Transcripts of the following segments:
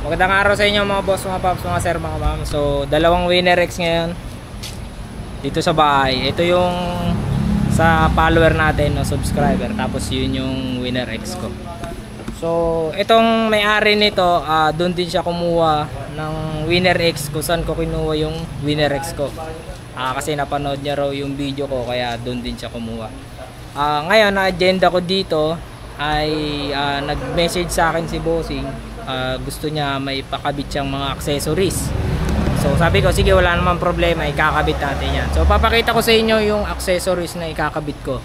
Magandang araw sa inyo mga boss, mga paps, mga sir, mga ma'am. So, dalawang Winner X ngayon dito sa bahay. Ito yung sa follower natin, no, subscriber. Tapos yun yung Winner X ko. So, itong may-ari nito, doon din siya kumuha ng Winner X ko. Saan ko kinuha yung Winner X ko? Kasi napanood niya raw yung video ko, kaya doon din siya kumuha. Ngayon, na agenda ko dito ay nag-message sa akin si Bossing. Gusto niya may pakabit siyang mga accessories. So sabi ko, sige, wala namang problema, ikakabit natin yan. So papakita ko sa inyo yung accessories na ikakabit ko.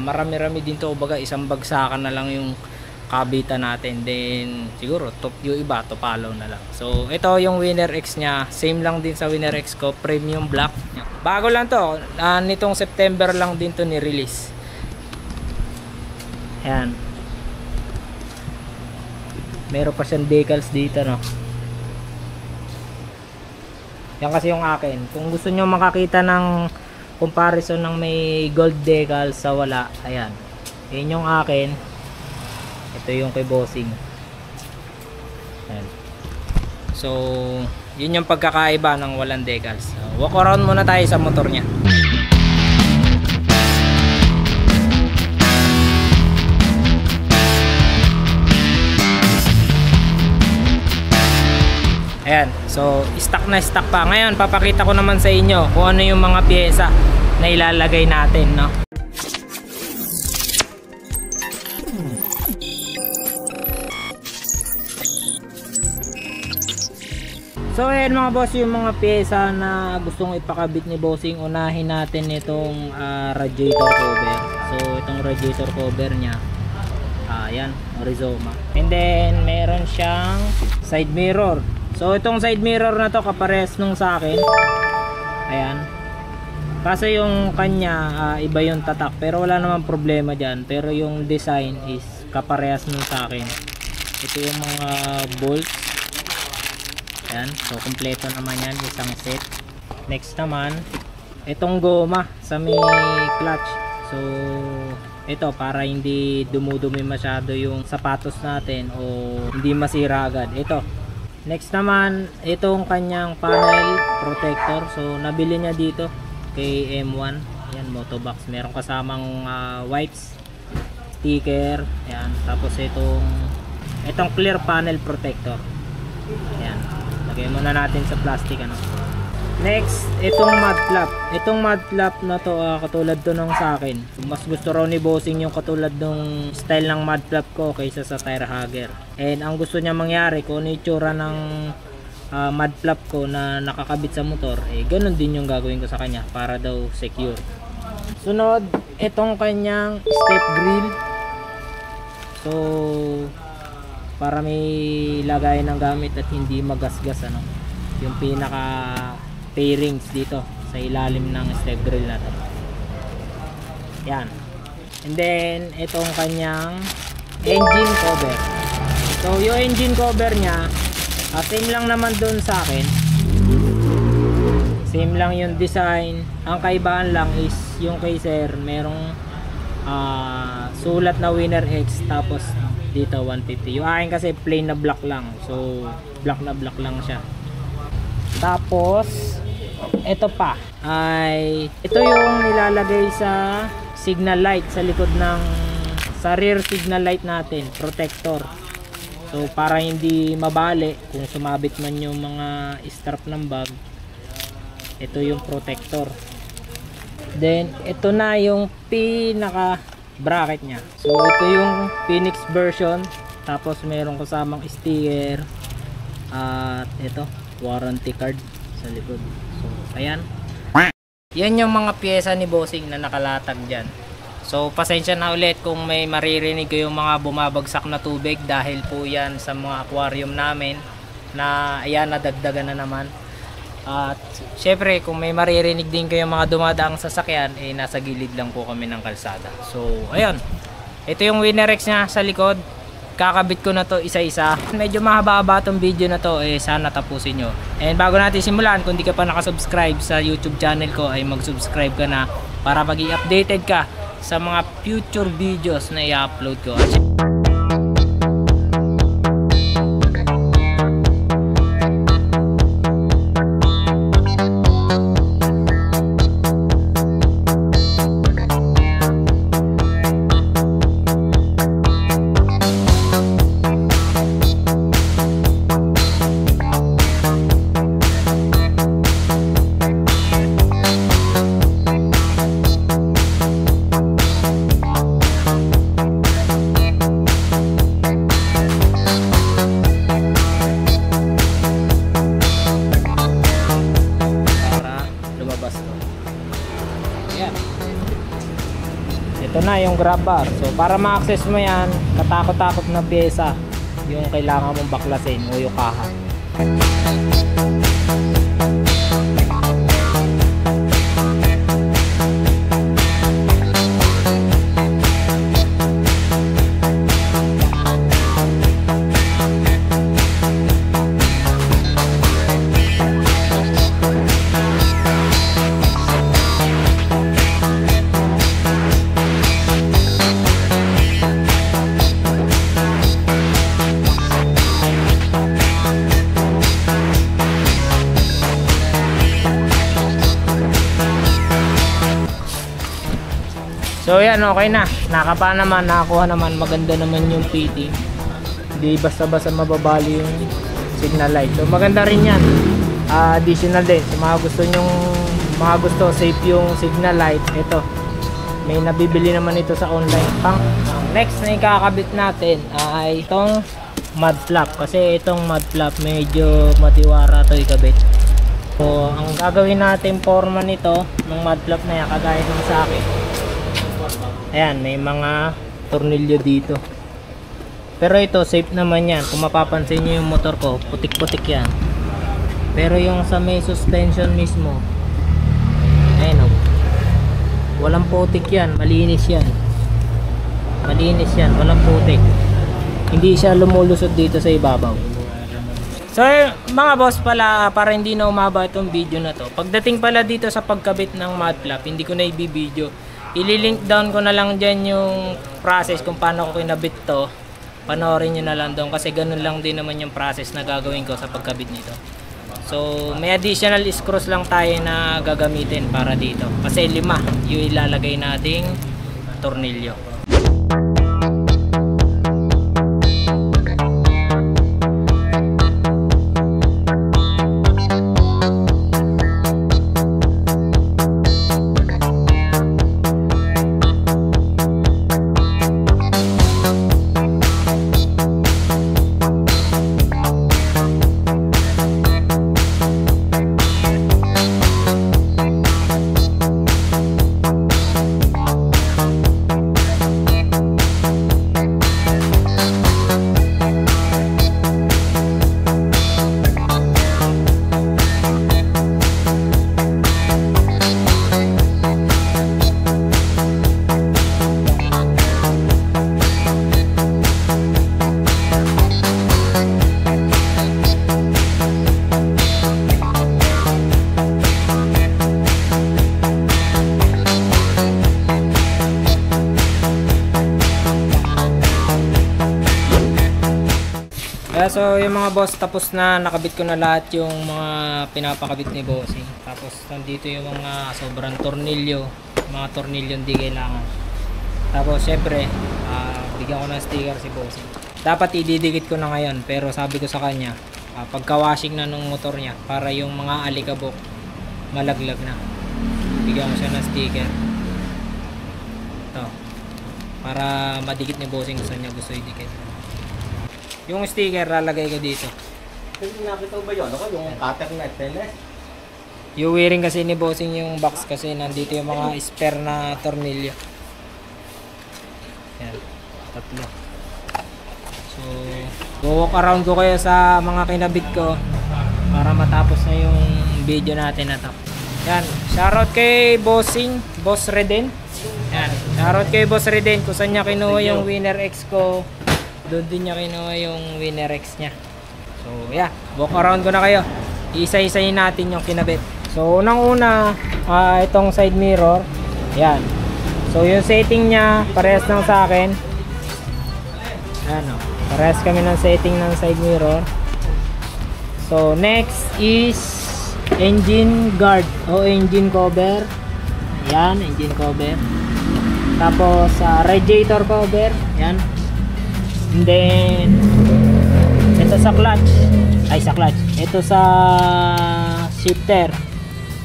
Marami-rami din to, baga isang bagsakan na lang yung kabitan natin. Then siguro yung iba to follow na lang. So ito yung Winner X nya, same lang din sa Winner X ko, premium black. Bago lang to, nitong September lang din to ni-release. Ayan, meron pa siyang decals dito, no. Yan kasi yung akin. Kung gusto nyo makakita ng comparison ng may gold decals sa wala, ayan, yan yung akin. Ito yung kay Bossing. Ayan. So yun yung pagkakaiba ng walang decals. Walk around muna tayo sa motor nya. Ayan, so stock na stock pa. Ngayon papakita ko naman sa inyo kung ano yung mga piyesa na ilalagay natin, no. So ayan mga boss, yung mga piyesa na gustong ipakabit ni Bossing. Unahin natin itong radiator cover. So itong radiator cover nya, ayan, Rizoma. And then meron siyang side mirror. So itong side mirror na to kaparehas nung sa akin. Ayan. Kaso yung kanya iba yung tatak, pero wala namang problema dyan. Pero yung design is kaparehas nung sa akin. Ito yung mga bolts. Ayan. So kompleto naman yan, isang set. Next naman, itong goma sa may clutch. So ito para hindi dumudumi masyado yung sapatos natin o hindi masira agad. Ito. Next naman, itong kanyang panel protector. So nabili niya dito kay M1. Ayan, Motobox. Meron kasamang wipes, sticker. Ayan. Tapos itong clear panel protector. Ayan. Lagay muna natin sa plastic, ano. Next, itong mud flap. Itong mud flap na to, katulad to nung sa akin. Mas gusto raw ni Bossing yung katulad nung style ng mud flap ko kaysa sa tire hugger. And ang gusto niya mangyari, kung ano yung tsura ng mud flap ko na nakakabit sa motor, ganun din yung gagawin ko sa kanya para daw secure. Sunod, itong kanyang step grill. So para may lagay ng gamit at hindi magasgas, ano, yung pinaka pairings dito sa ilalim ng step grill na to. Yan. And then itong kanyang engine cover. So yung engine cover nya, same lang naman dun sa akin. Same lang yung design. Ang kaibahan lang is yung kay sir merong sulat na Winner X, tapos dito 150. Yung akin kasi plain na black lang. So black na black lang siya. Tapos ito pa ay ito yung nilalagay sa signal light sa likod ng sa rear signal light natin, protector. So para hindi mabali kung sumabit man yung mga strap ng bag, ito yung protector. Then ito na yung pinaka bracket nya. So ito yung Phoenix version, tapos meron kasamang sticker at ito warranty card sa likod. So ayan, yan yung mga pyesa ni Bossing na nakalatag dyan. So pasensya na ulit kung may maririnig ko yung mga bumabagsak na tubig, dahil po yan sa mga aquarium namin na ayan, nadagdagan na naman. At syempre kung may maririnig din kayo mga dumadaang sasakyan, nasa gilid lang po kami ng kalsada. So ayun, ito yung Winner X nya sa likod. Kakabit ko na to isa-isa. Medyo mahaba-haba tong video na to, sana tapusin nyo. And bago natin simulan, kung di ka pa nakasubscribe sa YouTube channel ko, ay mag-subscribe ka na para maging updated ka sa mga future videos na i-upload ko. na yung grab bar. So para ma-access mo yan, katakot-takot na pyesa yung kailangan mong baklasin o yung kaha. So yan, okay na. Nakapa naman, nakakuha naman, maganda naman yung PT. Hindi basta-basta mababali yung signal light. So maganda rin yan. Additional din. So mga gusto safe yung signal light. Ito. May nabibili naman ito sa online. Next na ikakabit natin ay itong mud flap. Kasi itong mud flap medyo matiwara to ikabit. So ang gagawin natin forma nito ng mud flap na yan, kagaya ng sa akin. Ayan, may mga tornilyo dito. Pero ito, safe naman yan. Kung mapapansin nyo yung motor ko, putik-putik yan. Pero yung sa may suspension mismo, ayun o, walang putik yan, malinis yan. Malinis yan, walang putik. Hindi siya lumulusot dito sa ibabaw. So mga boss pala, para hindi na umaba itong video na to, pagdating pala dito sa pagkabit ng mud flap, hindi ko na i-video. Ililink down ko na lang dyan yung process kung paano ko kinabit to. Panoorin nyo na lang doon kasi ganun lang din naman yung process na gagawin ko sa pagkabit nito. So may additional screws lang tayo na gagamitin para dito kasi 5 yung ilalagay nating tornilyo. So yung mga boss, tapos na nakabit ko na lahat yung mga pinapakabit ni Bossing. Tapos nandito yung mga sobrang tornilyo, mga tornilyo hindi kailangan. Tapos syempre bigyan ko ng sticker si Bossing. Dapat ididikit ko na ngayon, pero sabi ko sa kanya pagka washing na ng motor niya, para yung mga alikabok malaglag na, bigyan ko siya ng sticker ito, para madikit ni Bossing kung saan niya gusto idikit. Yung sticker lalagay ko dito. Nakita ba yun? Ako yung cutter na stainless. Yung wiring kasi ni Bossing yung box kasi nandito yung mga spare na tornilyo. Yan, 3. So, walk around ko kayo sa mga kinabit ko para matapos na yung video natin na to. Yan, shoutout kay Bossing, Boss Reden. Yan, shoutout kay Boss Reden kung saan niya kinuha yung Winner X ko. Doon din niya kinuha yung Winner X niya. So yeah, walk around ko na kayo. Isa-isayin natin yung kinabit. So unang-una, itong side mirror. Yan. So yung setting niya, parehas lang sa akin. Ano, parehas kami ng setting ng side mirror. So next is engine guard o engine cover. Yan, engine cover. Tapos radiator cover. Yan. And then ito sa clutch, ito sa shifter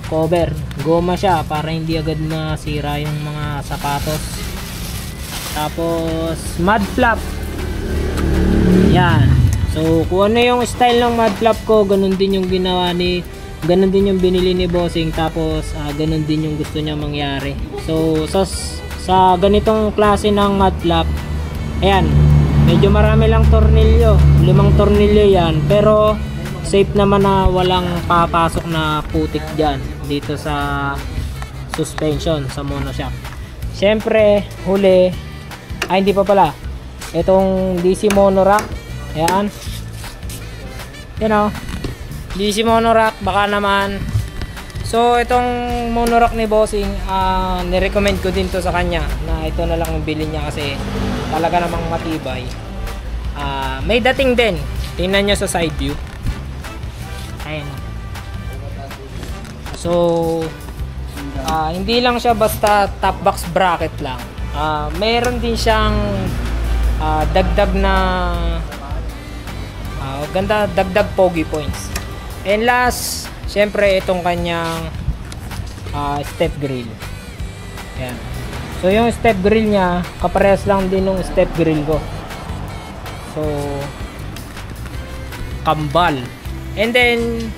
cover, goma siya para hindi agad masira yung mga sapatos. Tapos mud flap, yan. So kung ano yung style ng mud flap ko, ganun din yung binili ni Bossing. Tapos ganun din yung gusto niya mangyari. So sa ganitong klase ng mud flap, ayan, medyo marami lang tornilyo, 5 tornilyo yan, pero safe naman na walang papasok na putik dyan dito sa suspension sa monoshock. Syempre huli, ay hindi pa pala, itong DC monorack, ayan, DC monorack, baka naman. So itong monorack ni Bossing, nirecommend ko din to sa kanya na ito na lang ang bilhin niya kasi talaga namang matibay. May dating din, tingnan nyo sa side view. Ayan. So hindi lang siya basta top box bracket lang. Mayroon din siyang dagdag na ganda, dagdag pogi points. And last, syempre itong kanyang step grill. Ayan. So yung step grill niya, kaparehas lang din ng step grill ko. So kambal. And then,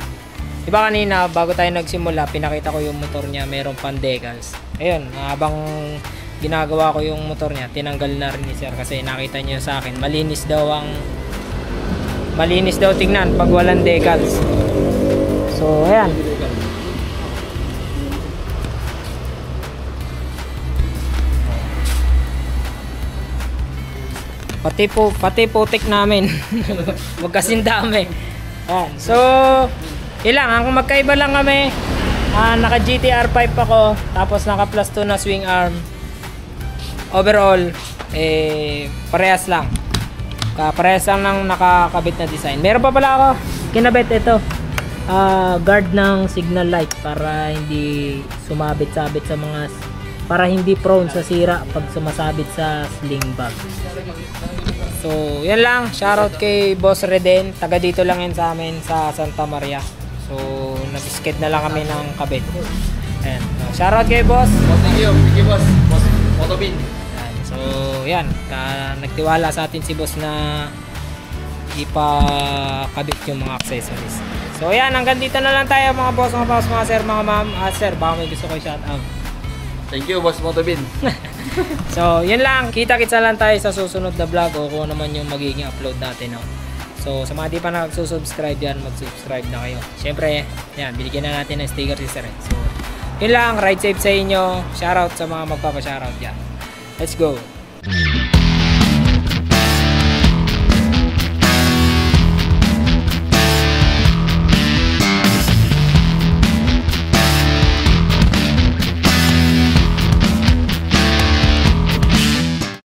diba kanina bago tayo nagsimula, pinakita ko yung motor niya, mayroong pan decals. Ayun, habang ginagawa ko yung motor niya, tinanggal na rin ni sir kasi nakita niyo sa akin, malinis daw tingnan pag walang decals. So ayan, pati putik namin wag kasing dami. Ayan. So ilang, ang magkaiba lang kami, naka GTR 5 ako, tapos naka plus 2 na swing arm. Overall parehas lang ng nakakabit na design. Meron pa pala ako kinabit, ito guard ng signal light para hindi sumabit-sabit sa mga, para hindi prone sa sira pag sumasabit sa sling bag. So yan lang, shoutout kay Boss Reden, taga dito lang yan sa amin sa Santa Maria. So nag-skate na lang kami ng kabit. Ayan, shoutout kay Boss. Thank you boss. Boss Motobin. So yan, nagtiwala sa atin si Boss na ipakabit yung mga accessories. So yan, hanggang dito na lang tayo mga boss, mga sir, mga ma'am. Sir, baka may gusto ko i-shoutout. Thank you boss Motobin. So yan lang, kita-kitsa lang tayo sa susunod na vlog o kung naman yung magiging upload natin, no? So sa mga di pa nagsusubscribe yan, mag-subscribe na kayo. Siyempre, yan, binigyan na natin ng sticker si sir. So yun lang, ride safe sa inyo. Shoutout sa mga magpapa-shoutout dyan. Let's go!